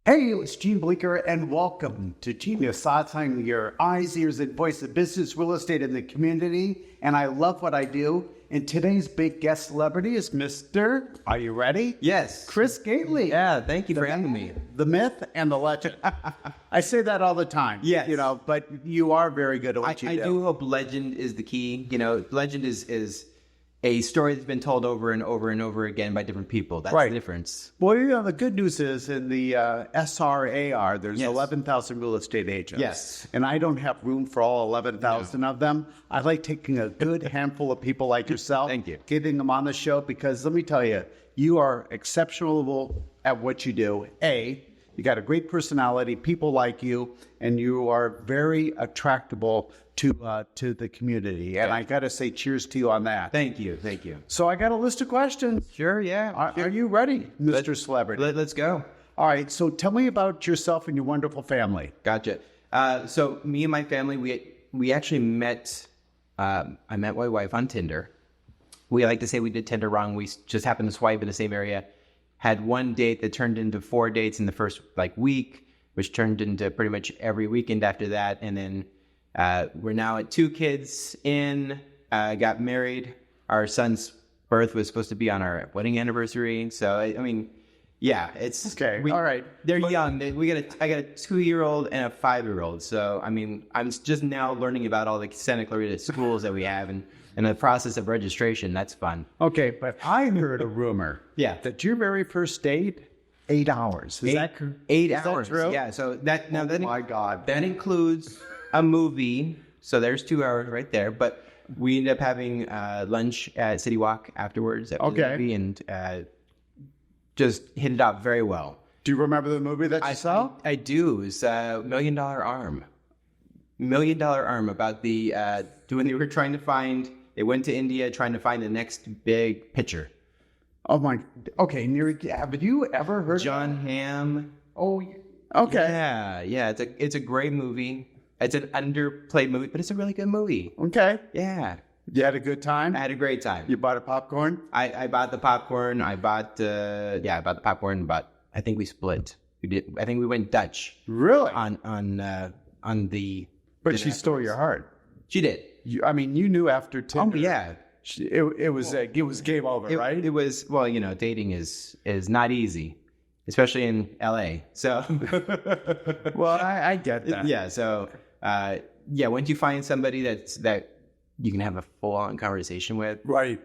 Hey, it's Gene Bleeker, and welcome to Geneius Thoughts. I'm your eyes, ears, and voice of business, real estate, in the community, and I love what I do. And today's big guest celebrity is Mr. Are you ready? Yes. Chris Gately. Yeah, thank you for having me. The myth and the legend. I say that all the time. Yes. You know, but you are very good at what you do. I do hope legend is the key. You know, legend is a story that's been told over and over and over again by different people. That's right. The difference. Well, you know, the good news is in the SRAR, there's 11,000 real estate agents. Yes. And I don't have room for all 11,000 of them. I like taking a good handful of people like yourself. Thank you. Getting them on the show because let me tell you, you are exceptional at what you do. You got a great personality, people like you, and you are very attractable to the community. And I got to say cheers to you on that. Thank you. Thank you. So I got a list of questions. Sure, yeah. Are you ready, Mr. Celebrity? Let's go. All right. So tell me about yourself and your wonderful family. Gotcha. So me and my family, we actually met, I met my wife on Tinder. We like to say we did Tinder wrong. We just happened to swipe in the same area. Had one date that turned into 4 dates in the first week, which turned into pretty much every weekend after that. And then we're now at 2 kids in, got married. Our son's birth was supposed to be on our wedding anniversary. So, I mean, yeah, it's... Okay, all right. They're young. I got a 2-year-old and a 5-year-old. So, I mean, I'm just now learning about all the Santa Clarita schools that we have and the process of registration. That's fun. Okay, but I heard a rumor that your very first date, 8 hours. Is that 8 is hours. That true? Yeah, so that... Now that my God. That includes a movie. So there's 2 hours right there. But we ended up having lunch at City Walk afterwards. After the movie, and just hit it off very well. Do you remember the movie that you saw? I do. It's $1 Million Arm. $1 Million Arm, about the when they were trying to find... They went to India trying to find the next big pitcher. Oh my. Okay, have you ever heard John Hamm? Oh, okay. Yeah. It's a great movie. It's an underplayed movie, but it's a really good movie. Okay. Yeah. You had a good time? I had a great time. You bought a popcorn? I bought the popcorn. I bought the popcorn, but I think we split. I think we went Dutch. Really? On the. But she stole your heart. She did. You knew after Tinder. Oh yeah. It was game over, right? It was, well, you know, dating is not easy, especially in LA. So, well, I get that. Yeah. So, once you find somebody that you can have a full-on conversation with, right?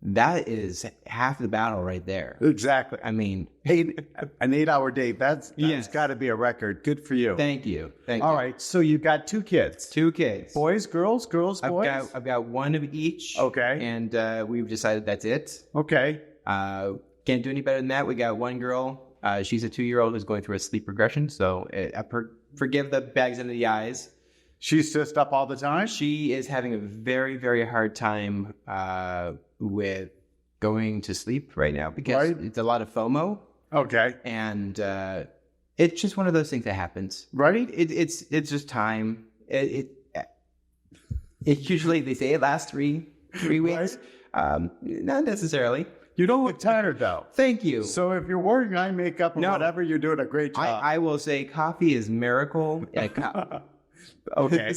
That is half the battle right there. Exactly. I mean, an 8-hour date. That's got to be a record. Good for you. Thank you. All right. So you've got 2 kids. 2 kids. Boys, girls, boys? I've got one of each. Okay. And we've decided that's it. Okay. Can't do any better than that. We got one girl. She's a 2-year-old who's going through a sleep regression. So forgive the bags under the eyes. She's just up all the time? She is having a very, very hard time with going to sleep right now because it's a lot of FOMO. Okay. And it's just one of those things that happens. Right? It's just time. It usually, they say it lasts 3 weeks. Right? Not necessarily. You don't look tired, though. Thank you. So if you're wearing eye makeup or whatever, you're doing a great job. I will say coffee is miracle. Okay.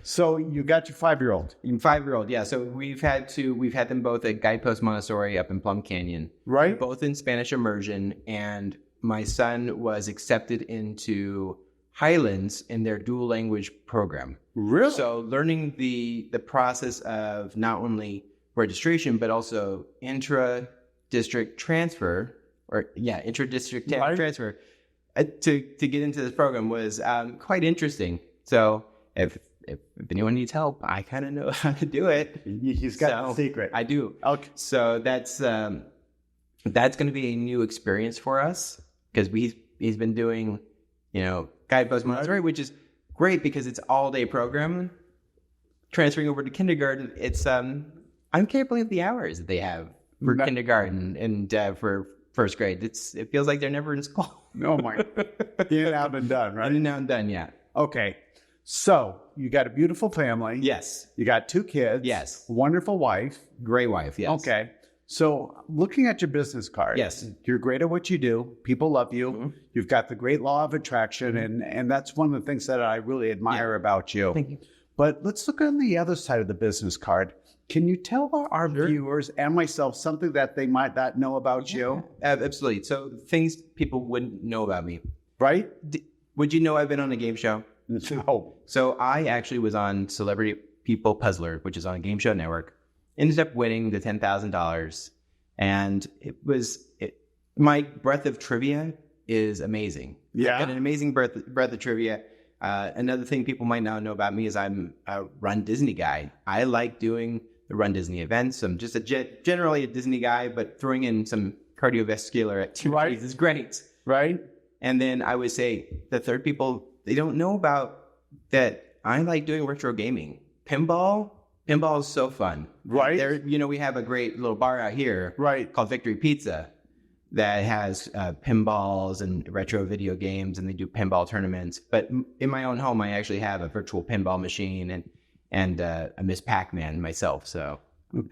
So you got your 5-year-old. 5-year-old, yeah. So we've had them both at Guidepost Montessori up in Plum Canyon. Right. Both in Spanish immersion, and my son was accepted into Highlands in their dual language program. Really? So learning the process of not only registration but also intra-district transfer transfer to get into this program was quite interesting. So if anyone needs help, I kind of know how to do it. He's got the secret. I do. Okay. So that's going to be a new experience for us because he's been doing, Guidepost Montessori, which is great because it's all day program. Transferring over to kindergarten, it's I can't believe the hours that they have for kindergarten and for first grade. It feels like they're never in school. Oh my! In out and done, right? In out and done, yeah. Okay. So you got a beautiful family. Yes. You got 2 kids. Yes. Wonderful wife. Great wife, yes. Okay. So looking at your business card, Yes. you're great at what you do. People love you. You've got the great law of attraction. And that's one of the things that I really admire about you. Thank you. But let's look on the other side of the business card. Can you tell our viewers and myself something that they might not know about you? Absolutely. So things people wouldn't know about me. Right? Would you know I've been on a game show? No. So I actually was on Celebrity People Puzzler, which is on a game show network. Ended up winning the $10,000. And my breadth of trivia is amazing. Yeah. I've got an amazing breadth of trivia. Another thing people might not know about me is I'm a Run Disney guy. I like doing the Run Disney events. I'm just generally a Disney guy, but throwing in some cardiovascular activities is great. Right? And then I would say the third people, they don't know about that I like doing retro gaming. Pinball is so fun. Right. There, we have a great little bar out here called Victory Pizza that has pinballs and retro video games, and they do pinball tournaments. But in my own home, I actually have a virtual pinball machine and a Miss Pac-Man myself. So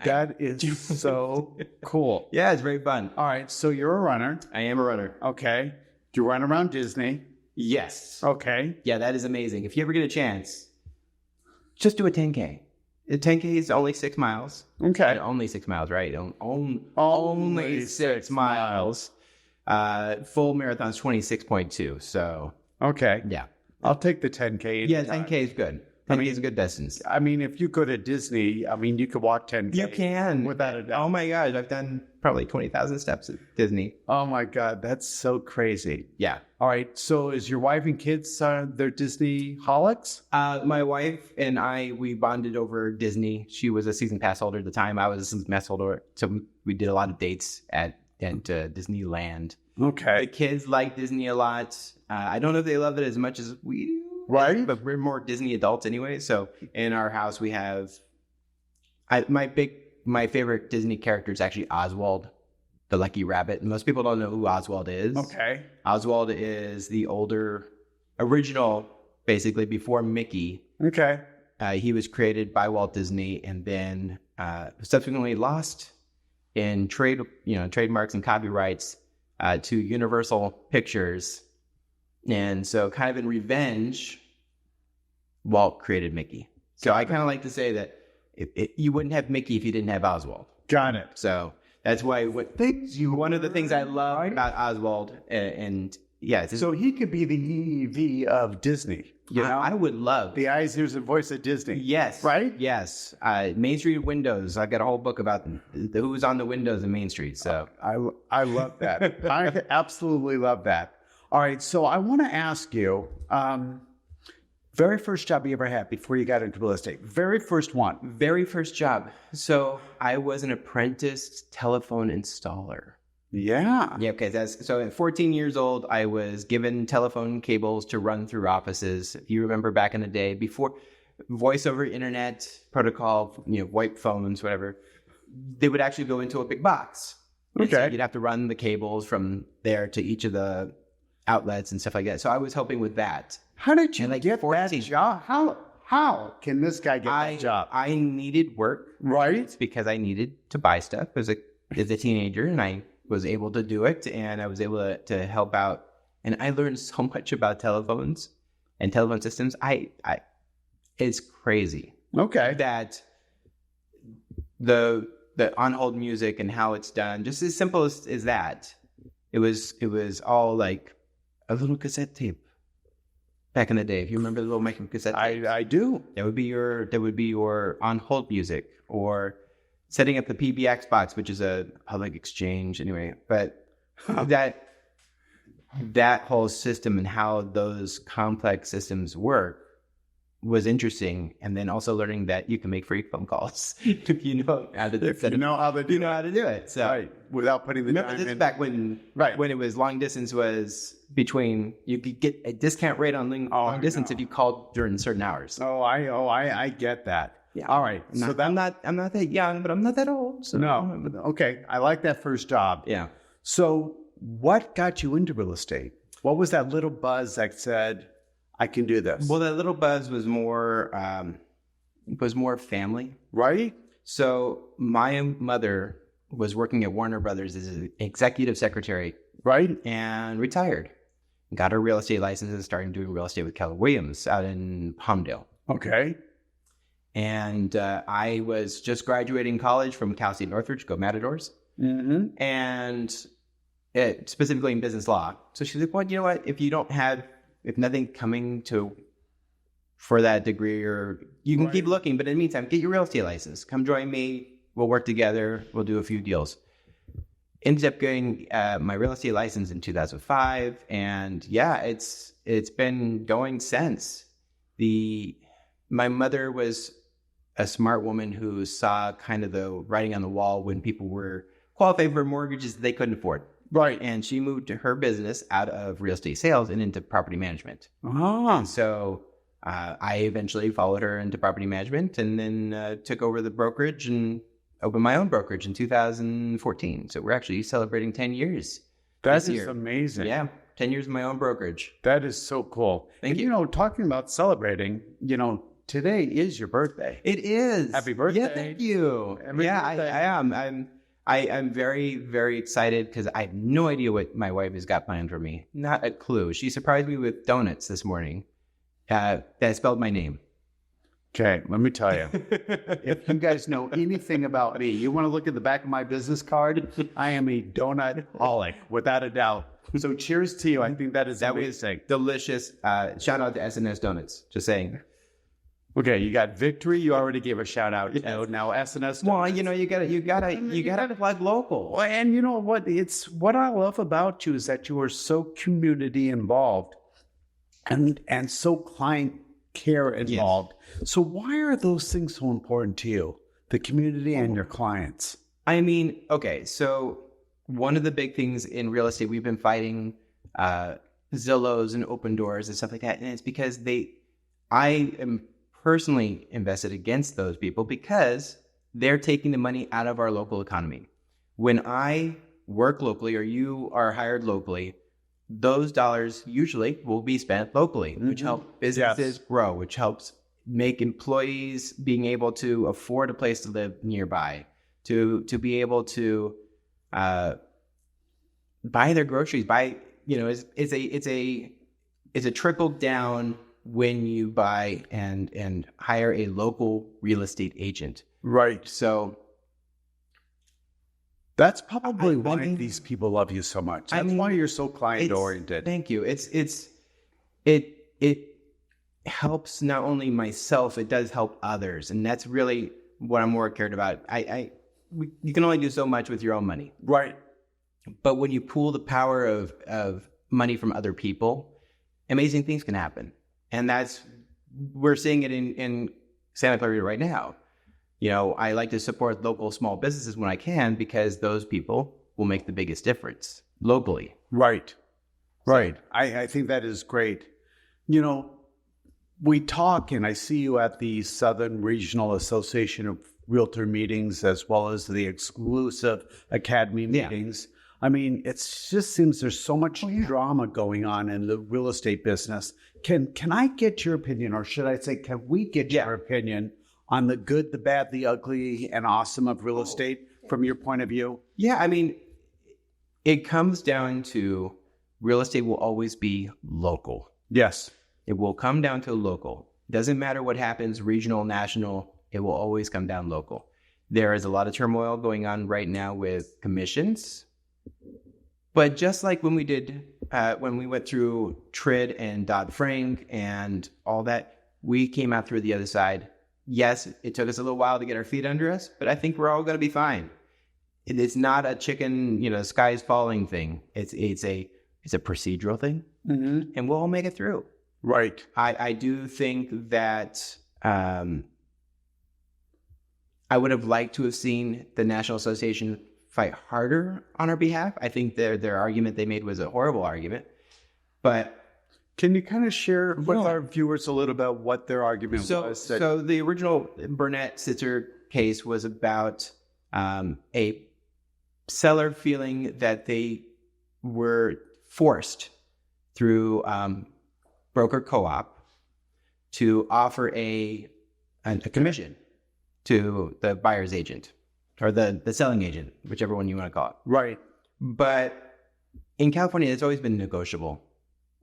that is so cool. Yeah, it's very fun. All right. So you're a runner. I am a runner. Okay. You run around Disney. Yes. Okay. Yeah, that is amazing. If you ever get a chance, just do a 10K. A 10K is only 6 miles. Okay. Only 6 miles, right? Only 6 miles. Full marathon is 26.2. So, okay. Yeah. I'll take the 10K. Yeah, 10K is good. 10K is a good distance. I mean, if you go to Disney, you could walk 10K. You can. Without a doubt. Oh my gosh, I've done probably 20,000 steps at Disney. Oh my God, that's so crazy. Yeah. All right. So is your wife and kids, they're Disney holics? My wife and I, we bonded over Disney. She was a season pass holder at the time. I was a season pass holder. So we did a lot of dates at Disneyland. Okay. The kids like Disney a lot. I don't know if they love it as much as we do. Right. But we're more Disney adults anyway. So in our house, we have my favorite Disney character is actually Oswald, the Lucky Rabbit. Most people don't know who Oswald is. Okay. Oswald is the older original, basically before Mickey. Okay. He was created by Walt Disney and then subsequently lost in trademarks and copyrights to Universal Pictures. And so kind of in revenge, Walt created Mickey. So I kind of like to say that you wouldn't have Mickey if you didn't have Oswald. Got it. So that's why one of the things I love about Oswald and yeah. So he could be the EEV of Disney. I would love the eyes, ears, and voice of Disney. Yes. Right? Yes. Main Street Windows. I've got a whole book about who's on the windows in Main Street. So I love that. I absolutely love that. All right, so I want to ask you, very first job you ever had before you got into real estate? Very first one. Very first job. So I was an apprentice telephone installer. Yeah. Yeah, okay. So at 14 years old, I was given telephone cables to run through offices. If you remember back in the day, before voice over internet protocol, VoIP phones, whatever, they would actually go into a big box. Okay. So you'd have to run the cables from there to each of the outlets and stuff like that. So I was helping with that. How did you get that job? How can this guy get that job? I needed work, right? Because I needed to buy stuff as a teenager, and I was able to do it, and I was able to help out. And I learned so much about telephones and telephone systems. It's crazy. Okay. That the on-hold music and how it's done, just as simple as that. It was all like a little cassette tape back in the day. If you remember the little micro cassette tapes. I do. That would be your on-hold music, or setting up the PBX box, which is a public exchange anyway. But that whole system and how those complex systems work was interesting. And then also learning that you can make free phone calls if you know how to do it. So right. Without putting the remember time this in. Back when it was long distance was between, you could get a discount rate on long distance if you called during certain hours. I get that. Yeah. All right. I'm not that young, but I'm not that old. So. No. Okay. I like that first job. Yeah. So what got you into real estate? What was that little buzz that said, I can do this? Well, that little buzz was more family. Right? So my mother was working at Warner Brothers as an executive secretary, Right. and retired. Got her real estate license and started doing real estate with Keller Williams out in Palmdale. Okay. And I was just graduating college from Cal State Northridge, go Matadors, and specifically in business law. So she's like, well, you know what? If nothing coming for that degree, or you can keep looking, but in the meantime, get your real estate license. Come join me. We'll work together. We'll do a few deals. Ended up getting my real estate license in 2005, and it's been going since. My mother was a smart woman who saw kind of the writing on the wall when people were qualified for mortgages they couldn't afford. Right. And she moved her business out of real estate sales and into property management. Ah. So I eventually followed her into property management, and then took over the brokerage and opened my own brokerage in 2014. So we're actually celebrating 10 years. That is amazing. Yeah, 10 years of my own brokerage. That is so cool. Thank you. You know, talking about celebrating, today is your birthday. It is. Happy birthday. Yeah, thank you. Happy birthday. I am. I'm very, very excited because I have no idea what my wife has got planned for me. Not a clue. She surprised me with donuts this morning that spelled my name. Okay, let me tell you. If you guys know anything about me, you want to look at the back of my business card, I am a donut-holic, without a doubt. So cheers to you. I think that is amazing. Delicious. Shout out to SNS Donuts. Just saying. Okay, you got Victory. You already gave a shout out. Yes. Now SNS. Well, you gotta plug local. Well, and you know what? It's what I love about you is that you are so community involved, and so client care involved. Yes. So why are those things so important to you? The community and your clients. I mean, okay, so one of the big things in real estate, we've been fighting Zillows and Open Doors and stuff like that, and it's because I am personally invested against those people because they're taking the money out of our local economy. When I work locally or you are hired locally, those dollars usually will be spent locally, which helps businesses grow, which helps make employees being able to afford a place to live nearby, to be able to buy their groceries. It's a trickle down when you buy and hire a local real estate agent. Right. So that's probably why these people love you so much. That's why you're so client oriented. Thank you. It helps not only myself, it does help others. And that's really what I'm more cared about. You can only do so much with your own money. Right. But when you pool the power of money from other people, amazing things can happen. And we're seeing it in Santa Clarita right now. I like to support local small businesses when I can because those people will make the biggest difference locally. Right. Right. I think that is great. We talk, and I see you at the Southern Regional Association of Realtor meetings as well as the exclusive Academy meetings. I mean, it just seems there's so much drama going on in the real estate business. Can I get your opinion, or should I say, can we get your opinion on the good, the bad, the ugly, and awesome of real estate from your point of view? Yeah, I mean, it comes down to real estate will always be local. Yes. It will come down to local. Doesn't matter what happens, regional, national, it will always come down local. There is a lot of turmoil going on right now with commissions. But just like when we went through TRID and Dodd-Frank and all that, we came out through the other side. Yes, it took us a little while to get our feet under us, but I think we're all going to be fine. It's not a chicken, sky's falling thing. It's a procedural thing, and we'll all make it through. Right. I do think that I would have liked to have seen the National Association fight harder on our behalf. I think their argument they made was a horrible argument, but can you kind of share with our viewers a little bit what their argument was? So the original Burnett-Sitzer case was about a seller feeling that they were forced through broker co-op to offer a commission to the buyer's agent. or the selling agent, whichever one you want to call it. Right. But in California, it's always been negotiable.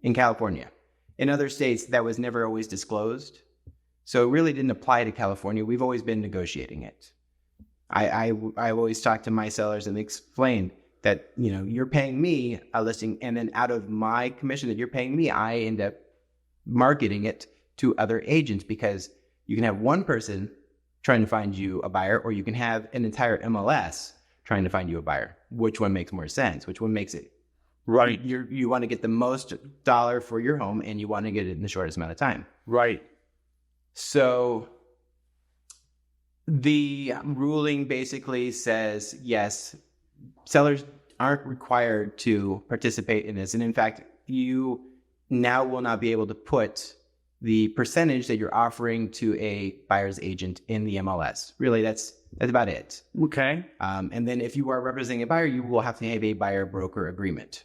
In California. In other states, that was never always disclosed. So it really didn't apply to California. We've always been negotiating it. I always talk to my sellers and explain that, you're paying me a listing, and then out of my commission that you're paying me, I end up marketing it to other agents, because you can have one person trying to find you a buyer, or you can have an entire MLS trying to find you a buyer. Which one makes more sense? Which one makes it right? You want to get the most dollar for your home, and you want to get it in the shortest amount of time. Right. So the ruling basically says, yes, sellers aren't required to participate in this. And in fact, you now will not be able to put the percentage that you're offering to a buyer's agent in the MLS. Really, that's about it. Okay. And then if you are representing a buyer, you will have to have a buyer-broker agreement.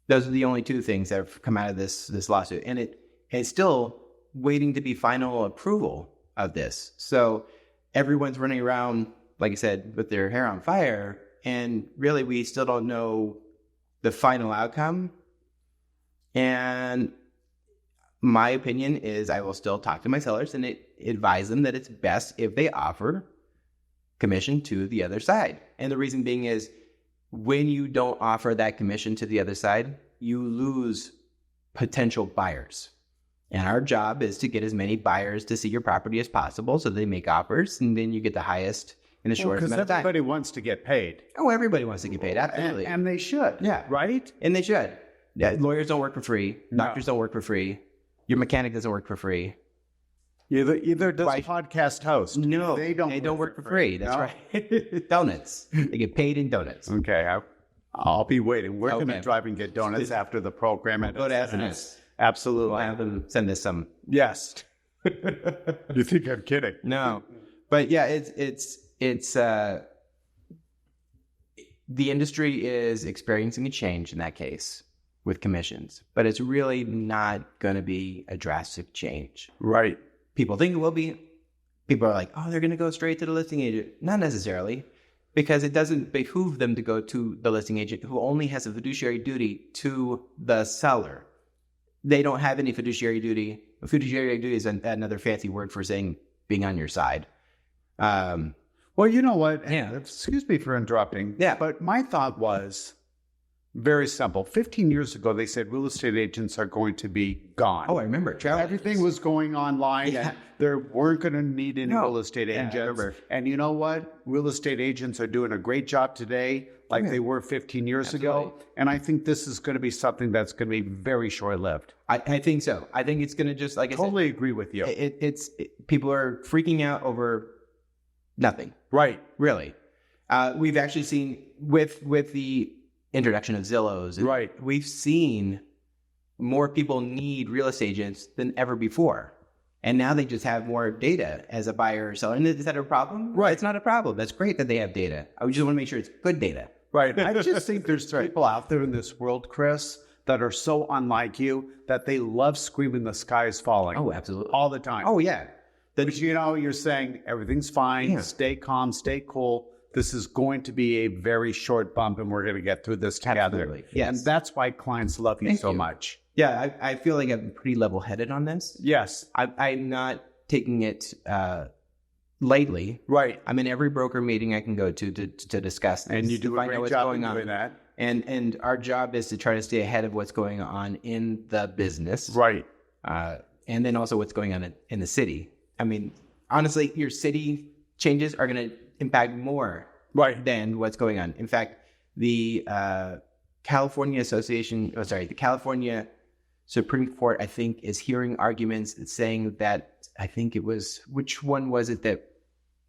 Those are the only two things that have come out of this lawsuit. And it's still waiting to be final approval of this. So everyone's running around, like I said, with their hair on fire. And really, we still don't know the final outcome. And my opinion is I will still talk to my sellers and advise them that it's best if they offer commission to the other side. And the reason being is when you don't offer that commission to the other side, you lose potential buyers. And our job is to get as many buyers to see your property as possible so they make offers, and then you get the highest in the shortest amount of time. Because everybody wants to get paid. Oh, everybody wants to get paid, absolutely. And they should. Yeah. Right? And they should. Yeah, lawyers don't work for free. Doctors don't work for free. Your mechanic doesn't work for free. Either does a podcast host. No, they don't work for free. That's right. Donuts. They get paid in donuts. Okay, I'll be waiting. We're going to drive and get donuts after the program. Go to SNS. Absolutely. We'll have them send us some. Yes. You think I'm kidding? No, but yeah, it's the industry is experiencing a change in that case with commissions, but it's really not going to be a drastic change. Right. People think it will be. People are like, oh, they're going to go straight to the listing agent. Not necessarily, because it doesn't behoove them to go to the listing agent who only has a fiduciary duty to the seller. They don't have any fiduciary duty. A fiduciary duty is another fancy word for saying being on your side. Well, you know what? Yeah. Excuse me for interrupting. Yeah. But my thought was very simple. 15 years ago, they said real estate agents are going to be gone. Oh, I remember. Everything was going online. Yeah. And there weren't going to need any real estate agents. I remember. And you know what? Real estate agents are doing a great job today, like they were 15 years ago. And I think this is going to be something that's going to be very short-lived. I think so. I think it's going to just, like I totally agree with you. People are freaking out over nothing. Right. Really. We've actually seen with the introduction of Zillows. Right. We've seen more people need real estate agents than ever before. And now they just have more data as a buyer or seller. And is that a problem? Right. It's not a problem. That's great that they have data. I just want to make sure it's good data. Right. I just think there's people out there in this world, Chris, that are so unlike you that they love screaming the sky is falling. Oh, absolutely. All the time. Oh, yeah. But you're saying everything's fine, stay calm, stay cool. This is going to be a very short bump, and we're going to get through this together. Absolutely. Yes. And that's why clients love you so much. Yeah, I feel like I'm pretty level-headed on this. Yes. I'm not taking it lightly. Right. I'm in every broker meeting I can go to discuss this. And you do a great job in doing that. And our job is to try to stay ahead of what's going on in the business. Right. And then also what's going on in the city. I mean, honestly, your city changes are going to impact more than what's going on. In fact, the California Supreme Court, I think, is hearing arguments saying that, I think it was, which one was it that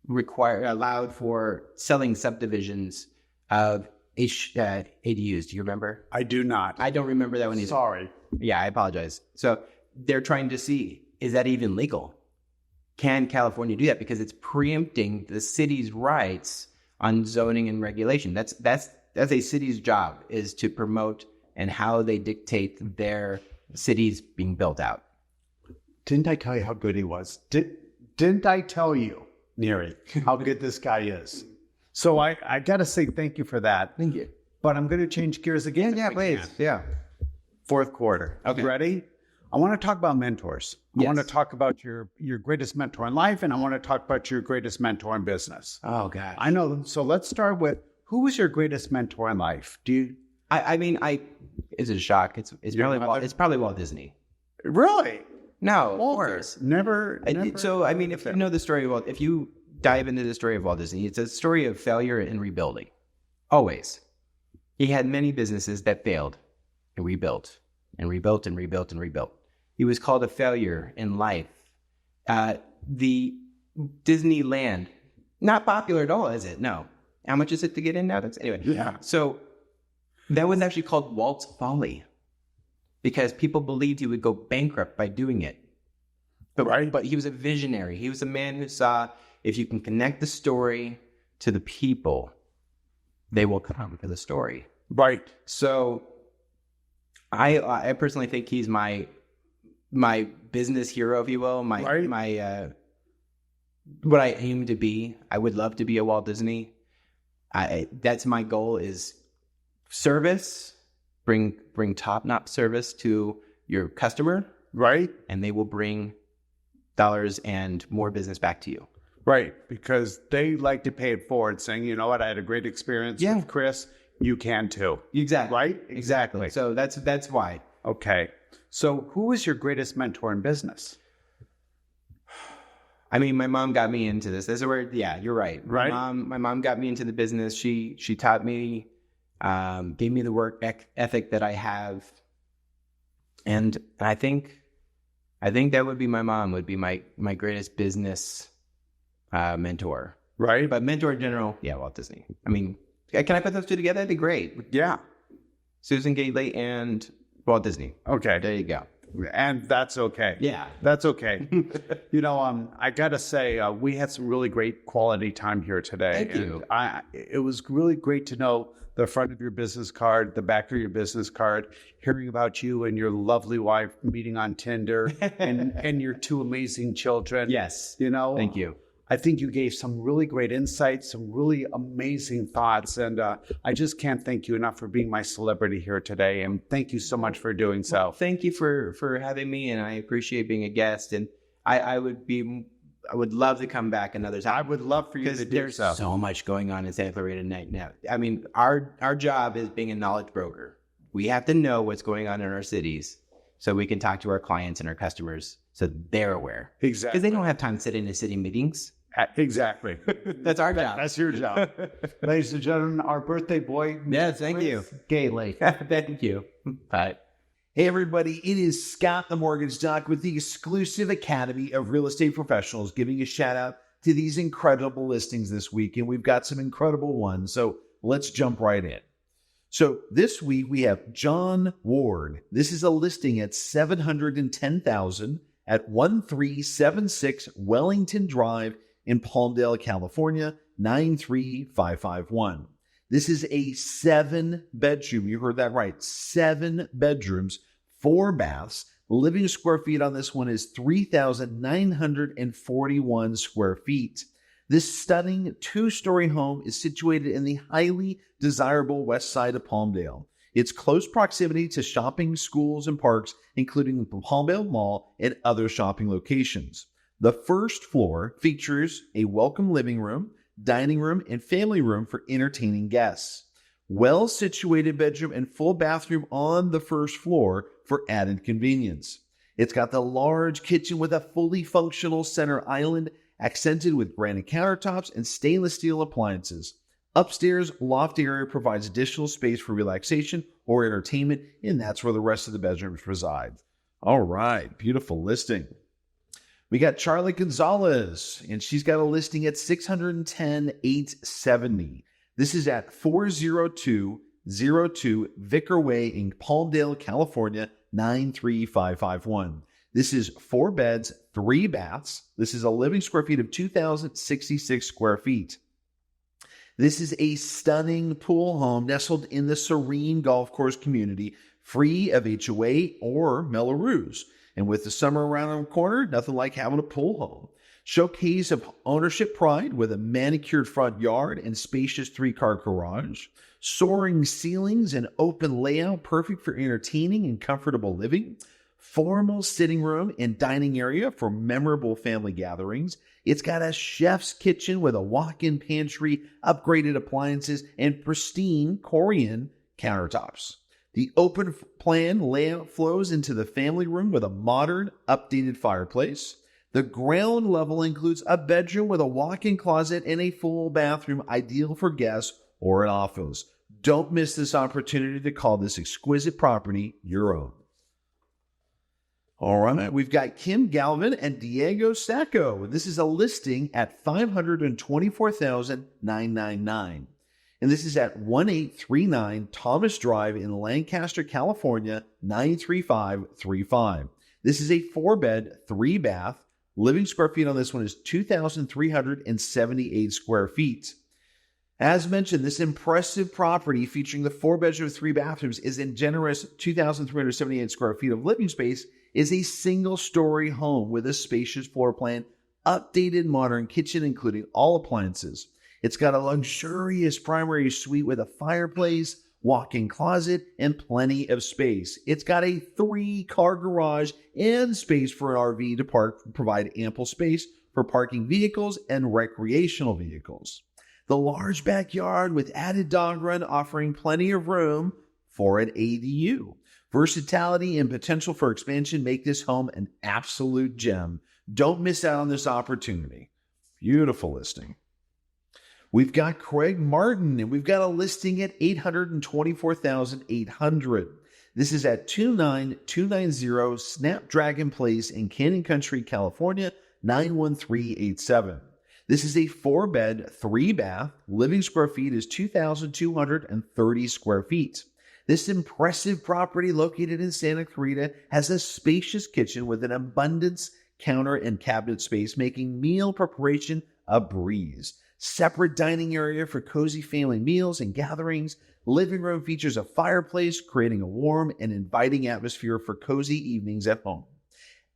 allowed for selling subdivisions of ADUs? Do you remember? I do not. I don't remember that one either. Sorry. Yeah, I apologize. So they're trying to see, is that even legal? Can California do that? Because it's preempting the city's rights on zoning and regulation. That's a city's job, is to promote and how they dictate their cities being built out. Didn't I tell you how good he was? Didn't I tell you, Neri, how good this guy is? So I got to say thank you for that. Thank you. But I'm going to change gears again. Yeah, if we please. can. Yeah. Fourth quarter. Okay. Ready? I want to talk about mentors. I Yes. want to talk about your greatest mentor in life, and I want to talk about your greatest mentor in business. Oh, gosh. I know. So let's start with, who was your greatest mentor in life? Do you It's a shock. It's probably Walt Disney. really? No, of Walter. course. Never. So, if you know the story of if you dive into the story of Walt Disney, it's a story of failure and rebuilding. Always. He had many businesses that failed and rebuilt and rebuilt and rebuilt and rebuilt. He was called a failure in life. The Disneyland, not popular at all, is it? No. How much is it to get in now? Anyway. Yeah. So that was actually called Walt's Folly because people believed he would go bankrupt by doing it. But he was a visionary. He was a man who saw if you can connect the story to the people, they will come to the story. Right. So I personally think he's my business hero, if you will, my what I aim to be. I would love to be a Walt Disney. That's my goal, is service, bring top-notch service to your customer, Right. and they will bring dollars and more business back to you. Right. Because they like to pay it forward, saying, you know what, I had a great experience with Chris. You can too. Exactly. Right? Exactly. So that's why. Okay. So who was your greatest mentor in business? I mean, my mom got me into this. This is where, yeah, you're right. Right. My mom got me into the business. She taught me, gave me the work ethic that I have, and I think that would be my mom. Would be my greatest business mentor. Right. But mentor in general, yeah, Walt Disney. I mean, can I put those two together? That'd be great. Yeah. Susan Gately and Walt Disney. Okay. There you go. And that's okay. Yeah. That's okay. I got to say, we had some really great quality time here today. Thank you. It was really great to know the front of your business card, the back of your business card, hearing about you and your lovely wife meeting on Tinder and your two amazing children. Yes. Thank you. I think you gave some really great insights, some really amazing thoughts. And I just can't thank you enough for being my celebrity here today. And thank you so much for doing so. Well, thank you for having me, and I appreciate being a guest. And I would love to come back another time. I would love for you to do there's so. so much going on in Santa Clarita now. I mean, our job is being a knowledge broker. We have to know what's going on in our cities so we can talk to our clients and our customers so they're aware. Exactly. Because they don't have time to sit in the city meetings. Exactly. That's our job. That's your job. Ladies and gentlemen, our birthday boy. Yes, thank you. Gately. Thank you. Bye. Hey everybody, it is Scott the Mortgage Doc with the exclusive Academy of Real Estate Professionals giving a shout out to these incredible listings this week, and we've got some incredible ones, so let's jump right in. So this week we have John Ward. This is a listing at $710,000 at 1376 Wellington Drive in Palmdale, California, 93551. This is a 7-bedroom. You heard that right. 7 bedrooms, 4 baths. Living square feet on this one is 3,941 square feet. This stunning 2-story home is situated in the highly desirable west side of Palmdale. Its close proximity to shopping, schools, and parks, including the Palmdale Mall and other shopping locations. The first floor features a welcome living room, dining room, and family room for entertaining guests. Well-situated bedroom and full bathroom on the first floor for added convenience. It's got the large kitchen with a fully functional center island accented with granite countertops and stainless steel appliances. Upstairs, loft area provides additional space for relaxation or entertainment, and that's where the rest of the bedrooms reside. All right, beautiful listing. We got Charlie Gonzalez, and she's got a listing at $610,870. This is at 40202 Vicar Way in Palmdale, California, 93551. This is 4 beds, 3 baths. This is a living square feet of 2,066 square feet. This is a stunning pool home nestled in the serene golf course community, free of HOA or Melrose. And with the summer around the corner, nothing like having a pool home. Showcase of ownership pride with a manicured front yard and spacious 3-car garage. Soaring ceilings and open layout, perfect for entertaining and comfortable living. Formal sitting room and dining area for memorable family gatherings. It's got a chef's kitchen with a walk-in pantry, upgraded appliances, and pristine Korean countertops. The open plan layout flows into the family room with a modern, updated fireplace. The ground level includes a bedroom with a walk-in closet and a full bathroom, ideal for guests or an office. Don't miss this opportunity to call this exquisite property your own. All right, we've got Kim Galvin and Diego Sacco. This is a listing at $524,999. And this is at 1839 Thomas Drive in Lancaster, California, 93535. This is a 4-bed, 3-bath. Living square feet on this one is 2,378 square feet. As mentioned, this impressive property featuring the 4-bedroom, 3 bathrooms is in generous 2,378 square feet of living space, is a single-story home with a spacious floor plan, updated modern kitchen including all appliances. It's got a luxurious primary suite with a fireplace, walk-in closet, and plenty of space. It's got a 3-car garage and space for an RV to park, provide ample space for parking vehicles and recreational vehicles. The large backyard with added dog run offering plenty of room for an ADU. Versatility and potential for expansion make this home an absolute gem. Don't miss out on this opportunity. Beautiful listing. We've got Craig Martin, and we've got a listing at $824,800. This is at 29290 Snapdragon Place in Canyon Country, California, 91387. This is a 4-bed, 3-bath. Living square feet is 2,230 square feet. This impressive property located in Santa Clarita has a spacious kitchen with an abundance counter and cabinet space, making meal preparation a breeze. Separate dining area for cozy family meals and gatherings. Living room features a fireplace, creating a warm and inviting atmosphere for cozy evenings at home.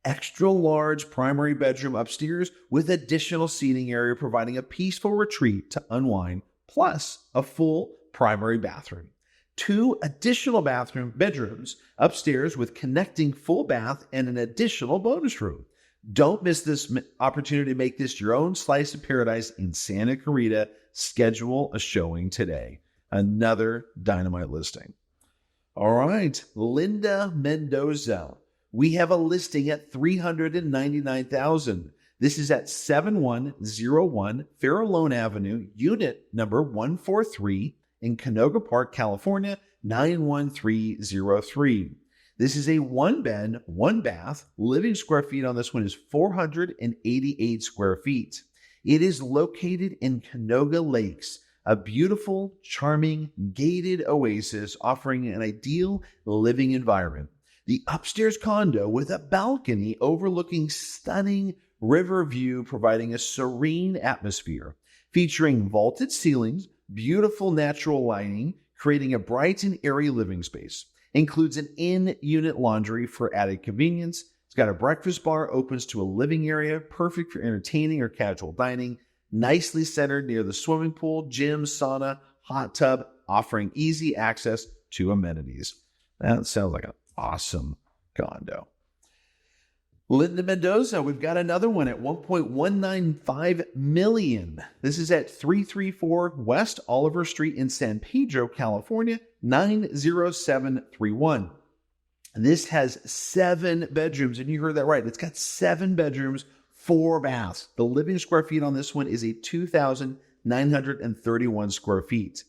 Extra large primary bedroom upstairs with additional seating area providing a peaceful retreat to unwind, plus a full primary bathroom. 2 additional bedrooms upstairs with connecting full bath and an additional bonus room. Don't miss this opportunity to make this your own slice of paradise in Santa Clarita. Schedule a showing today. Another dynamite listing. All right, Linda Mendoza. We have a listing at $399,000. This is at 7101 Farallone Avenue, unit number 143 in Canoga Park, California, 91303. This is a 1-bed, 1-bath. Living square feet on this one is 488 square feet. It is located in Canoga Lakes, a beautiful, charming, gated oasis offering an ideal living environment. The upstairs condo with a balcony overlooking stunning river view, providing a serene atmosphere, featuring vaulted ceilings, beautiful natural lighting, creating a bright and airy living space. Includes an in-unit laundry for added convenience. It's got a breakfast bar, opens to a living area, perfect for entertaining or casual dining. Nicely centered near the swimming pool, gym, sauna, hot tub, offering easy access to amenities. That sounds like an awesome condo. Linda Mendoza, we've got another one at $1.195 million. This is at 334 West Oliver Street in San Pedro, California, 90731. This has 7 bedrooms, and you heard that right. It's got 7 bedrooms, 4 baths. The living square feet on this one is a 2,931 square feet.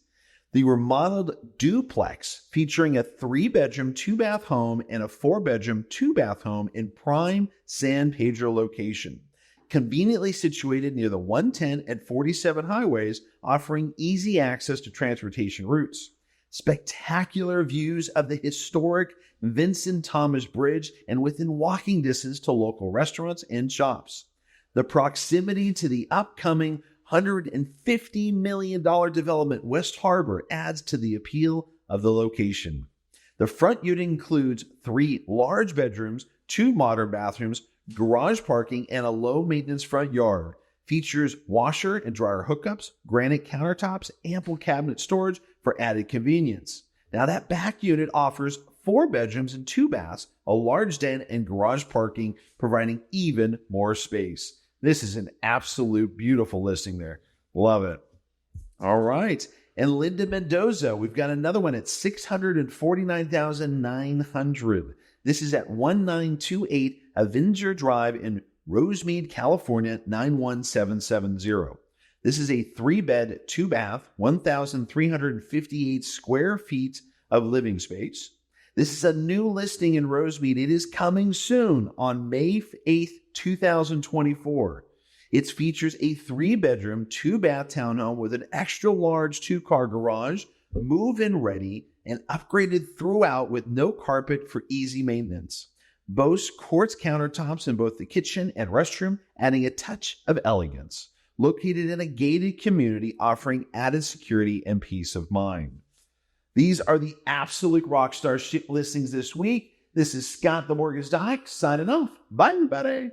The remodeled duplex featuring a 3-bedroom, 2-bath home and a 4-bedroom, 2-bath home in prime San Pedro location. Conveniently situated near the 110 and 47 highways, offering easy access to transportation routes. Spectacular views of the historic Vincent Thomas Bridge and within walking distance to local restaurants and shops. The proximity to the upcoming $150 million development West Harbor adds to the appeal of the location. The front unit includes 3 large bedrooms, 2 modern bathrooms, garage parking, and a low-maintenance front yard. Features washer and dryer hookups, granite countertops, ample cabinet storage for added convenience. Now that back unit offers 4 bedrooms and 2 baths, a large den, and garage parking, providing even more space. This is an absolute beautiful listing there. Love it. All right. And Linda Mendoza, we've got another one at $649,900. This is at 1928 Avenger Drive in Rosemead, California, 91770. This is a 3-bed, 2-bath, 1,358 square feet of living space. This is a new listing in Rosemead. It is coming soon on May 8th, 2024. It features a 3-bedroom, 2-bath townhome with an extra large 2-car garage, move-in ready, and upgraded throughout with no carpet for easy maintenance. Boasts quartz countertops in both the kitchen and restroom, adding a touch of elegance. Located in a gated community offering added security and peace of mind. These are the absolute rockstar listings this week. This is Scott the Mortgage Doc signing off. Bye, everybody.